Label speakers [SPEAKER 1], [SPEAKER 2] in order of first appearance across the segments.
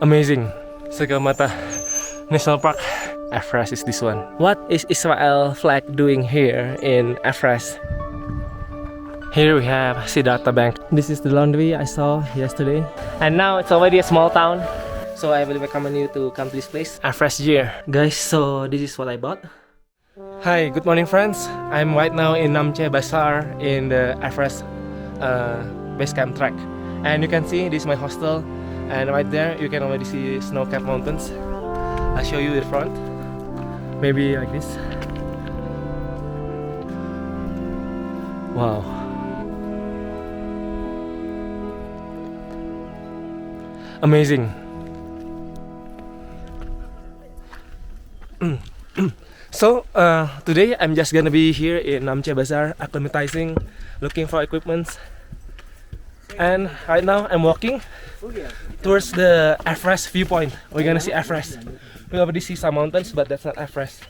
[SPEAKER 1] Amazing. Sagamata National Park. Everest is this one. What is Israel flag doing here in Everest? Here we have Siddhartha Bank. This is the laundry I saw yesterday. And now it's already a small town. So I will recommend you to come to this place. Everest year. Guys, so this is what I bought. Hi, good morning friends. I'm right now in Namche Bazaar in the Everest base camp track. And you can see this is my hostel. And right there you can already see snow-capped mountains. I'll show you the front. Maybe like this. Wow. Amazing. So today I'm just gonna be here in Namche Bazaar, acclimatizing, looking for equipment. And right now I'm walking towards the Everest viewpoint. We're gonna see Everest. We already see some mountains, but that's not Everest.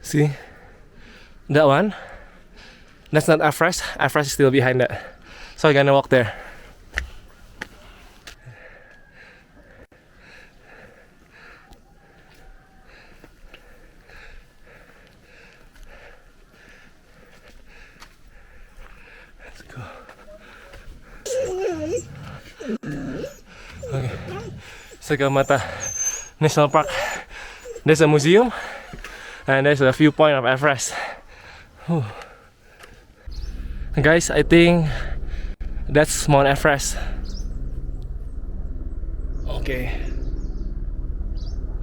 [SPEAKER 1] See that one? That's not Everest. Everest is still behind that. So we're gonna walk there. Let's go. Okay. Sagamata National Park. There's a museum and there's a viewpoint of Everest. Whew. Guys, I think that's Mount Everest. Okay.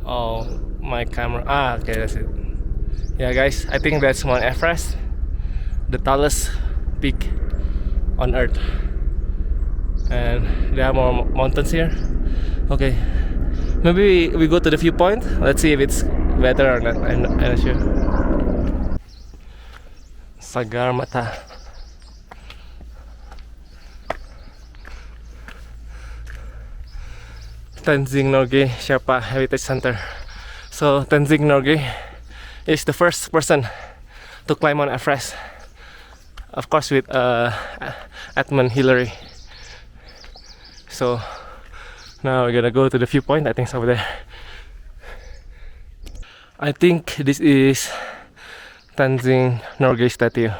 [SPEAKER 1] Oh, my camera. Okay, that's it. Yeah, guys, I think that's Mount Everest, the tallest peak on Earth. And there are more mountains here. Okay, maybe we go to the viewpoint. Let's see if it's better or not. I'm not sure. Sagarmatha. Tenzing Norgay Sherpa Heritage Center. So Tenzing Norgay is the first person to climb on Everest. Of course with Edmund Hillary. So now we're gonna go to the viewpoint. I think it's over there. I think this is Tenzing Norgay statue.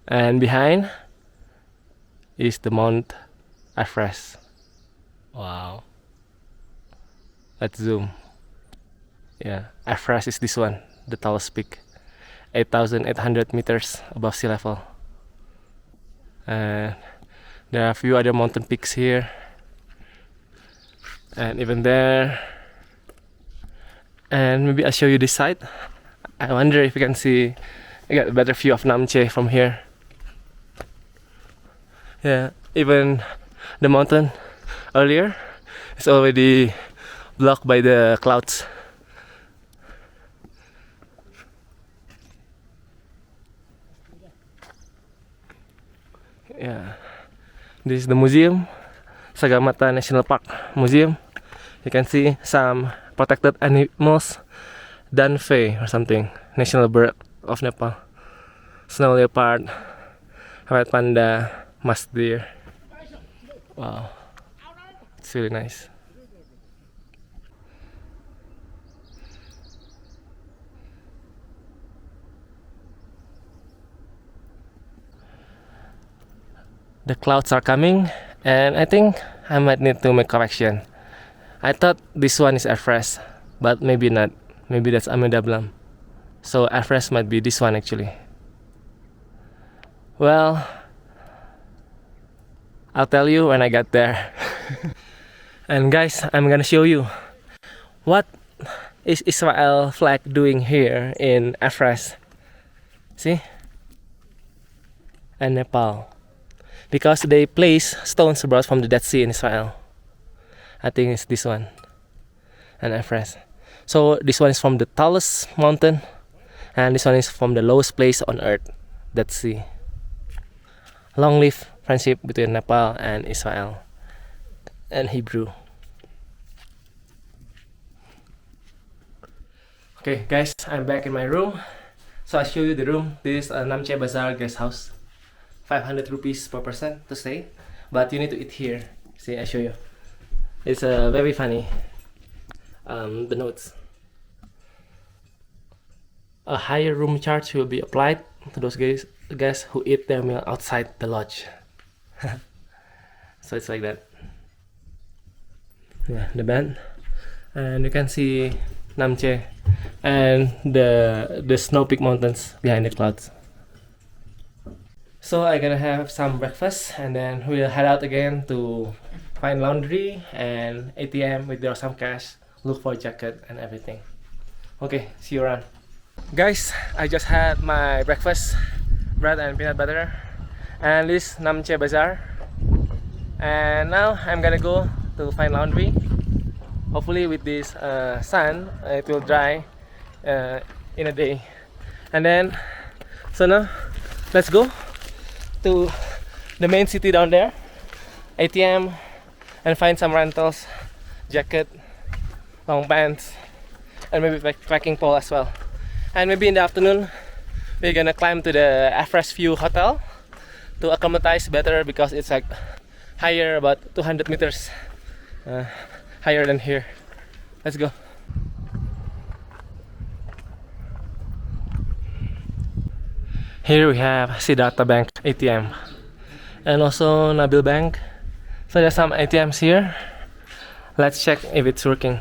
[SPEAKER 1] And behind is the Mount Everest. Wow. Let's zoom. Yeah, Everest is this one, the tallest peak. 8,800 meters above sea level. And there are a few other mountain peaks here. And even there. And maybe I'll show you this side. I wonder if you can see, I got a better view of Namche from here. Yeah, even the mountain earlier is already blocked by the clouds. Yeah, this is the museum, Sagamata National Park Museum. You can see some protected animals, Danfei or something, national bird of Nepal, snow leopard, red panda, musk deer. Wow. It's really nice. The clouds are coming, and I think I might need to make correction. I thought this one is Everest, but maybe not. Maybe that's Amidablam. So Everest might be this one actually. Well, I'll tell you when I get there. And guys, I'm gonna show you what is Israel flag doing here in Everest. See? And Nepal. Because they place stones brought from the Dead Sea in Israel. I think it's this one. And Everest. So this one is from the tallest mountain. And this one is from the lowest place on earth. Dead Sea. Long live friendship between Nepal and Israel. And Hebrew. Okay guys, I'm back in my room. So I'll show you the room. This is a Namche Bazaar guest house. 500 rupees per person to stay, but you need to eat here. See, I show you. It's very funny. The notes. A higher room charge will be applied to those guests who eat their meal outside the lodge. So it's like that. Yeah, the band, and you can see Namche and the snow-peak mountains behind the clouds. So I'm gonna have some breakfast and then we'll head out again to find laundry and ATM, withdraw some cash, look for a jacket and everything. Okay, see you around. Guys, I just had my breakfast, bread and peanut butter, and this Namche Bazaar. And now I'm gonna go to find laundry. Hopefully with this sun, it will dry in a day. And then, so now, let's go to the main city down there, ATM, and find some rentals, jacket, long pants, and maybe trekking pole as well. And maybe in the afternoon, we're gonna climb to the Everest View Hotel to acclimatize better because it's like higher, about 200 meters higher than here. Let's go. Here we have Siddhartha Bank ATM and also Nabil Bank. So there's some ATMs here. Let's check if it's working.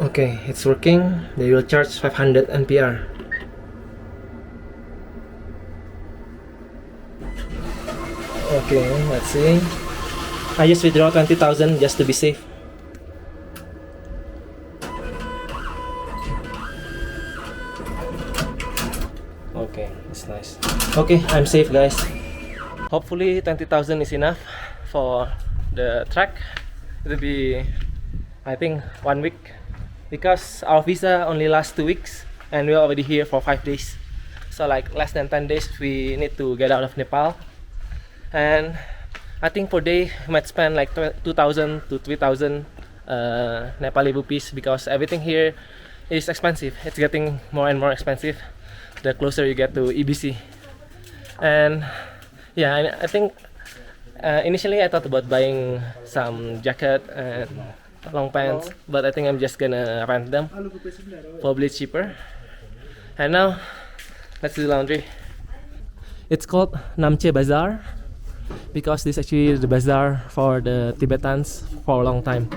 [SPEAKER 1] Okay, it's working. They will charge 500 NPR. Okay, let's see. I just withdraw 20,000 just to be safe. Okay, it's nice. Okay, I'm safe, guys. Hopefully 20,000 is enough for the trek. It'll be, I think, 1 week because our visa only lasts 2 weeks and we're already here for 5 days. So like less than 10 days we need to get out of Nepal. And I think per day we might spend like 2,000 to 3,000 Nepali rupees because everything here is expensive. It's getting more and more expensive the closer you get to EBC. And yeah, I think initially I thought about buying some jacket and long pants, but I think I'm just gonna rent them, probably cheaper. And now let's do laundry. It's called Namche Bazaar because this actually is the bazaar for the Tibetans for a long time,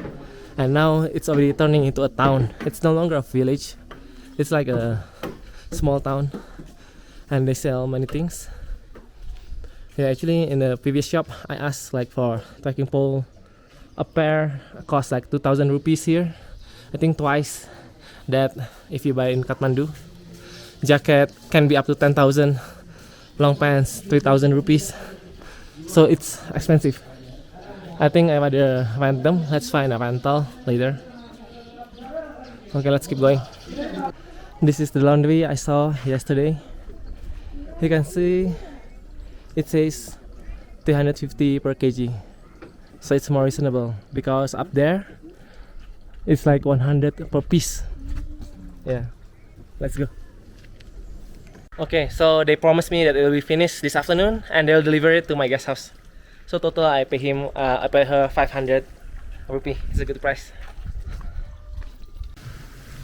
[SPEAKER 1] and now it's already turning into a town. It's no longer a village, it's like a small town, and they sell many things. Yeah, actually in the previous shop I asked like for trekking pole, a pair cost like 2,000 rupees here. I think twice that if you buy in Kathmandu. Jacket can be up to 10,000, long pants 3,000 rupees. So it's expensive. I think I rather rent them. Let's find a rental later. Okay, let's keep going. This is the laundry I saw yesterday. You can see it says 350 per kg. So it's more reasonable because up there it's like 100 per piece. Yeah, let's go. Okay, so they promised me that it will be finished this afternoon and they'll deliver it to my guest house. So total I pay her 500 rupee. It's a good price.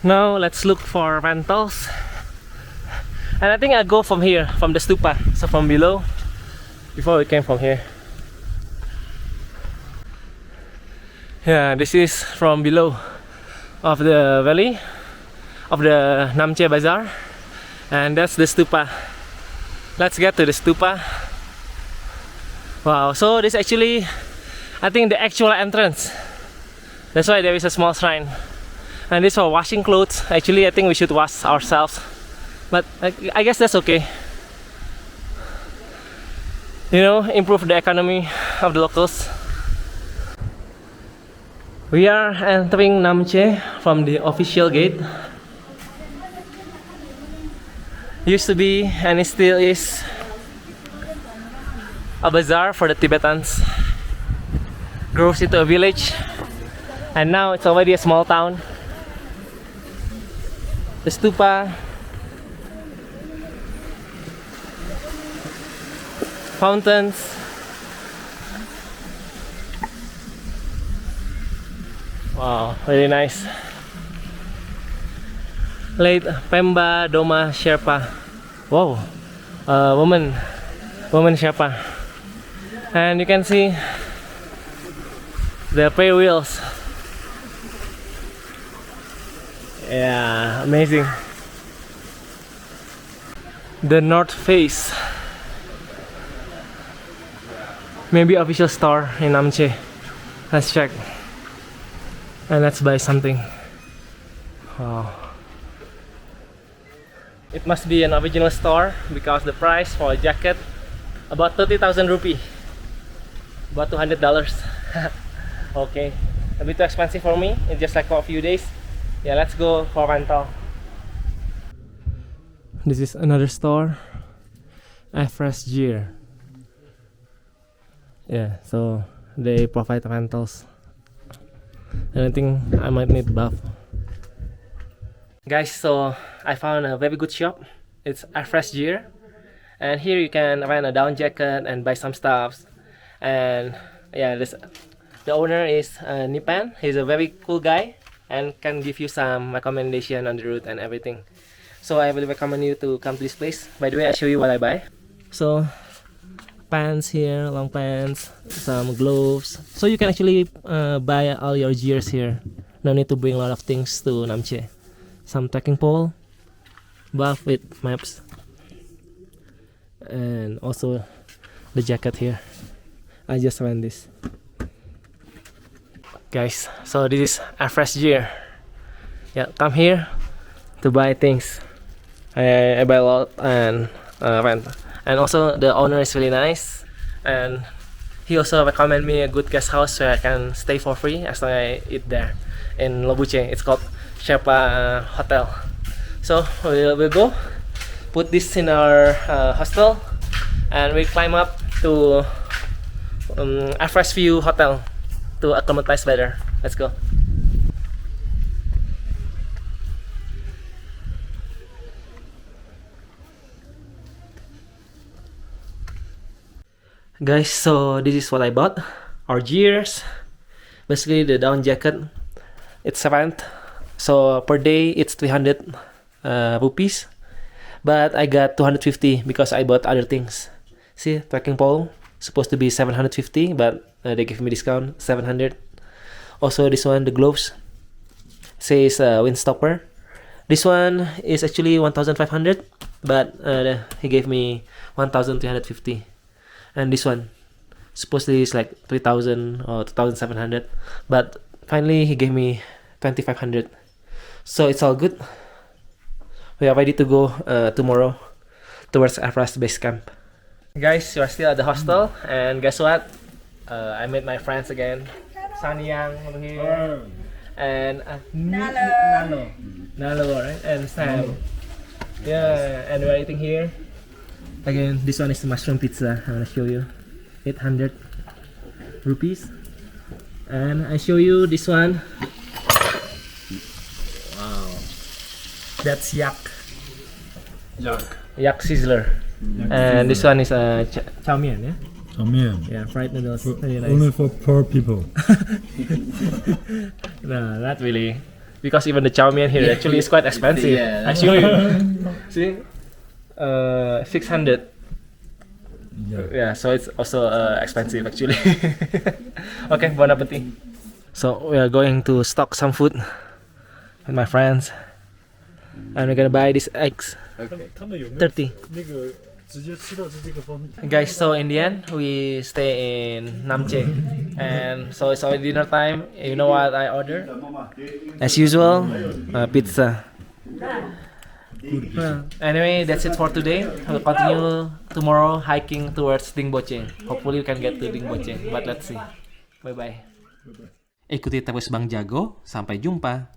[SPEAKER 1] Now let's look for rentals. And I think I'll go from here, from the stupa, so from below, before we came from here. Yeah, this is from below of the valley of the Namche Bazaar, and that's the stupa. Let's get to the stupa. Wow, so this actually, I think the actual entrance. That's why there is a small shrine. And this for washing clothes. Actually, I think we should wash ourselves, but I guess that's okay. You know, improve the economy of the locals. We are entering Namche from the official gate. Used to be, and it still is, a bazaar for the Tibetans. Grows into a village, and now it's already a small town. The stupa. fountains. Wow, really nice. Late Pemba Doma Sherpa. Wow, woman Sherpa. And you can see the prayer wheels. Yeah, amazing. The North Face. Maybe official store in Namche. Let's check. And let's buy something. Wow. It must be an original store because the price for a jacket about 30,000 rupee. About $200. Okay. A bit too expensive for me. It's just like for a few days. Yeah, let's go for rental. This is another store. Everest gear. Yeah, so they provide rentals. And I think I might need buff. Guys, so I found a very good shop. It's Everest gear. And here you can rent a down jacket and buy some stuff. And yeah, the owner is Nipan. He's a very cool guy and can give you some recommendation on the route and everything. So I really recommend you to come to this place. By the way, I'll show you what I buy. So pants here, long pants, some gloves. So you can actually buy all your gears here. No need to bring a lot of things to Namche. Some trekking pole, buff with maps, and also the jacket here. I just rent this. Guys, so this is Everest gear. Yeah, come here to buy things. I buy a lot and rent. And also the owner is really nice, and he also recommend me a good guest house where I can stay for free as long as I eat there in Lobuche. It's called Sherpa Hotel. So we'll go put this in our hostel, and we climb up to Everest View Hotel to acclimatize better. Let's go. Guys, so this is what I bought. Our gears, basically the down jacket. It's rent, so per day it's 300 rupees, but I got 250 because I bought other things. See, trekking pole supposed to be 750, but they give me discount 700. Also this one, the gloves, says windstopper. This one is actually 1,500, but he gave me 1,350. And this one supposedly is like 3,000 or 2,700, but finally he gave me 2,500. So it's all good. We are ready to go tomorrow towards Everest base camp. Guys, you are still at the hostel, and guess what? I met my friends again. Sanyang over here, and Nalo, right? And Sam. Yeah, and we're eating here. Again, this one is the mushroom pizza. I'm gonna show you. 800 rupees. And I show you this one. Wow. That's yak sizzler. And this one is a chow mein, yeah?
[SPEAKER 2] Chow mein.
[SPEAKER 1] Yeah, fried noodles. Really nice.
[SPEAKER 2] Only for poor people.
[SPEAKER 1] No, not really. Because even the chow mein here actually is quite expensive. Yeah. I show you. See? 600. Yeah, so it's also expensive actually. Okay, bon appetit. So we are going to stock some food with my friends, and we're gonna buy these eggs.
[SPEAKER 2] Okay.
[SPEAKER 1] 30. Guys, so in the end we stay in Namche, and so it's already dinner time. You know what I ordered? As usual, pizza. Anyway, that's it for today. We'll continue tomorrow hiking towards Dingboche. Hopefully we can get to Dingboche, but let's see. Bye bye. Ikuti terus Bang Jago. Sampai jumpa.